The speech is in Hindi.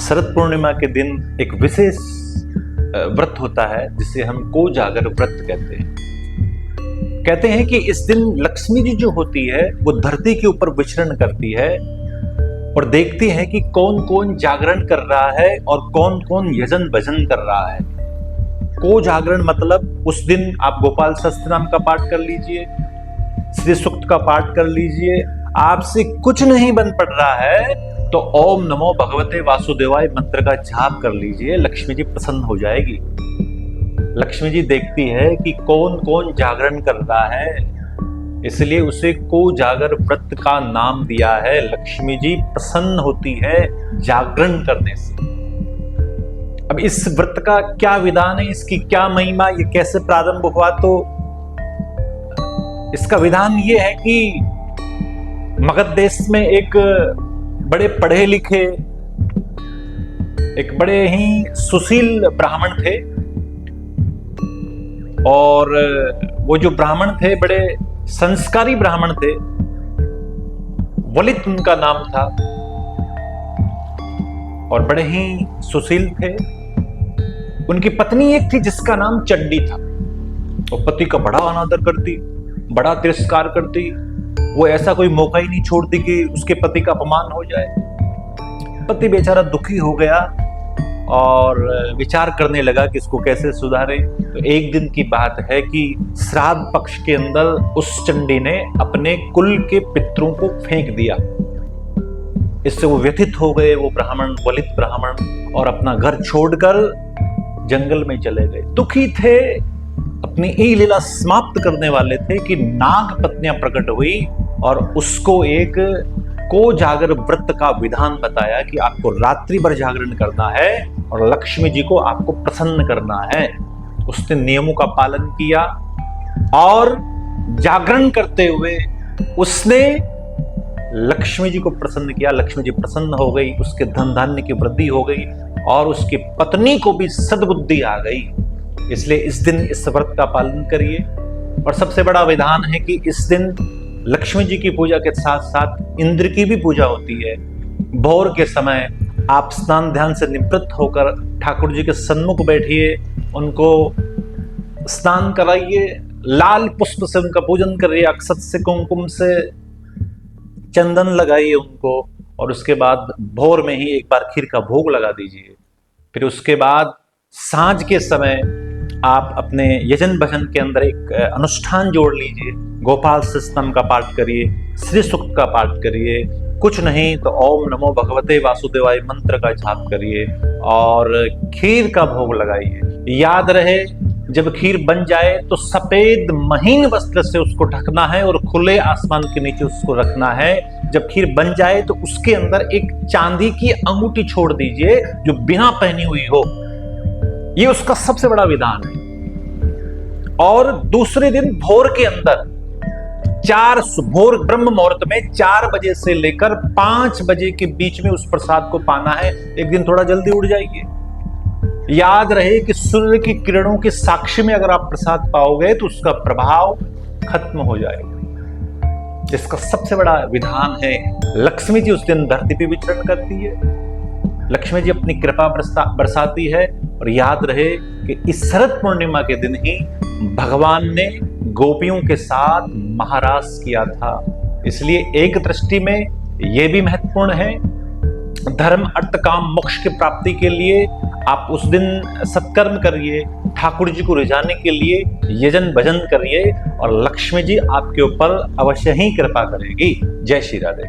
शरद पूर्णिमा के दिन एक विशेष व्रत होता है जिसे हम कोजागर व्रत कहते हैं। कहते हैं कि इस दिन लक्ष्मी जी जो होती है वो धरती के ऊपर विचरण करती है और देखती है कि कौन कौन जागरण कर रहा है और कौन कौन यजन भजन कर रहा है। कोजागरण मतलब उस दिन आप गोपाल सहस्त्रनाम का पाठ कर लीजिए, श्री सूक्त का पाठ कर लीजिए, आपसे कुछ नहीं बन पड़ रहा है तो ओम नमो भगवते वासुदेवाय मंत्र का जाप कर लीजिए, लक्ष्मी जी प्रसन्न हो जाएगी। लक्ष्मी जी देखती है कि कौन कौन जागरण कर रहा है, इसलिए उसे कोजागर व्रत का नाम दिया है। लक्ष्मी जी प्रसन्न होती है जागरण करने से। अब इस व्रत का क्या विधान है, इसकी क्या महिमा, ये कैसे प्रारंभ हुआ, तो इसका विधान ये है कि मगध देश में एक बड़े पढ़े लिखे, एक बड़े ही सुशील ब्राह्मण थे और वो जो ब्राह्मण थे बड़े संस्कारी ब्राह्मण थे। वलित उनका नाम था और बड़े ही सुशील थे। उनकी पत्नी एक थी जिसका नाम चंडी था। वो पति का बड़ा अनादर करती, बड़ा तिरस्कार करती। वो ऐसा कोई मौका ही नहीं छोड़ती कि उसके पति का अपमान हो जाए। पति बेचारा दुखी हो गया और विचार करने लगा कि इसको कैसे सुधारे। तो एक दिन की बात है कि श्राद्ध पक्ष के अंदर उस चंडी ने अपने कुल के पितरों को फेंक दिया। इससे वो व्यथित हो गए, वो ब्राह्मण, वलित ब्राह्मण, और अपना घर छोड़कर जंगल में चले गए। दुखी थे, अपनी ई लीला समाप्त करने वाले थे कि नाग पत्नियां प्रकट हुई और उसको एक कोजागर व्रत का विधान बताया कि आपको रात्रि भर जागरण करना है और लक्ष्मी जी को आपको प्रसन्न करना है। उसने नियमों का पालन किया और जागरण करते हुए उसने लक्ष्मी जी को प्रसन्न किया। लक्ष्मी जी प्रसन्न हो गई, उसके धन धान्य की वृद्धि हो गई और उसकी पत्नी को भी सद्बुद्धि आ गई। इसलिए इस दिन इस व्रत का पालन करिए। और सबसे बड़ा विधान है कि इस दिन लक्ष्मी जी की पूजा के साथ साथ इंद्र की भी पूजा होती है। भोर के समय आप स्नान ध्यान से निवृत्त होकर ठाकुर जी के सन्मुख बैठिए, उनको स्नान कराइए, लाल पुष्प से उनका पूजन करिए, अक्षत से, कुमकुम से, चंदन लगाइए उनको, और उसके बाद भोर में ही एक बार खीर का भोग लगा दीजिए। फिर उसके बाद सांझ के समय आप अपने यजन भजन के अंदर एक अनुष्ठान जोड़ लीजिए। गोपाल सहस्त्रनाम का पाठ करिए, श्री सूक्त का पाठ करिए, कुछ नहीं तो ओम नमो भगवते वासुदेवाय मंत्र का जाप करिए और खीर का भोग लगाइए। याद रहे, जब खीर बन जाए तो सफेद महीन वस्त्र से उसको ढकना है और खुले आसमान के नीचे उसको रखना है। जब खीर बन जाए तो उसके अंदर एक चांदी की अंगूठी छोड़ दीजिए जो बिना पहनी हुई हो। ये उसका सबसे बड़ा विधान है। और दूसरे दिन भोर के अंदर भोर ब्रह्म मुहूर्त में 4 बजे से लेकर 5 बजे के बीच में उस प्रसाद को पाना है। एक दिन थोड़ा जल्दी उठ जाइए। याद रहे कि सूर्य की किरणों के साक्षी में अगर आप प्रसाद पाओगे तो उसका प्रभाव खत्म हो जाएगा। इसका सबसे बड़ा विधान है। लक्ष्मी जी उस दिन धरती पे विचरण करती है, लक्ष्मी जी अपनी कृपा बरसाती है। और याद रहे कि इस शरद पूर्णिमा के दिन ही भगवान ने गोपियों के साथ महारास किया था। इसलिए एक दृष्टि में यह भी महत्वपूर्ण है। धर्म अर्थ काम मोक्ष की प्राप्ति के लिए आप उस दिन सत्कर्म करिए, ठाकुर जी को रिझाने के लिए यजन भजन करिए और लक्ष्मी जी आपके ऊपर अवश्य ही कृपा करेगी। जय श्री राधे।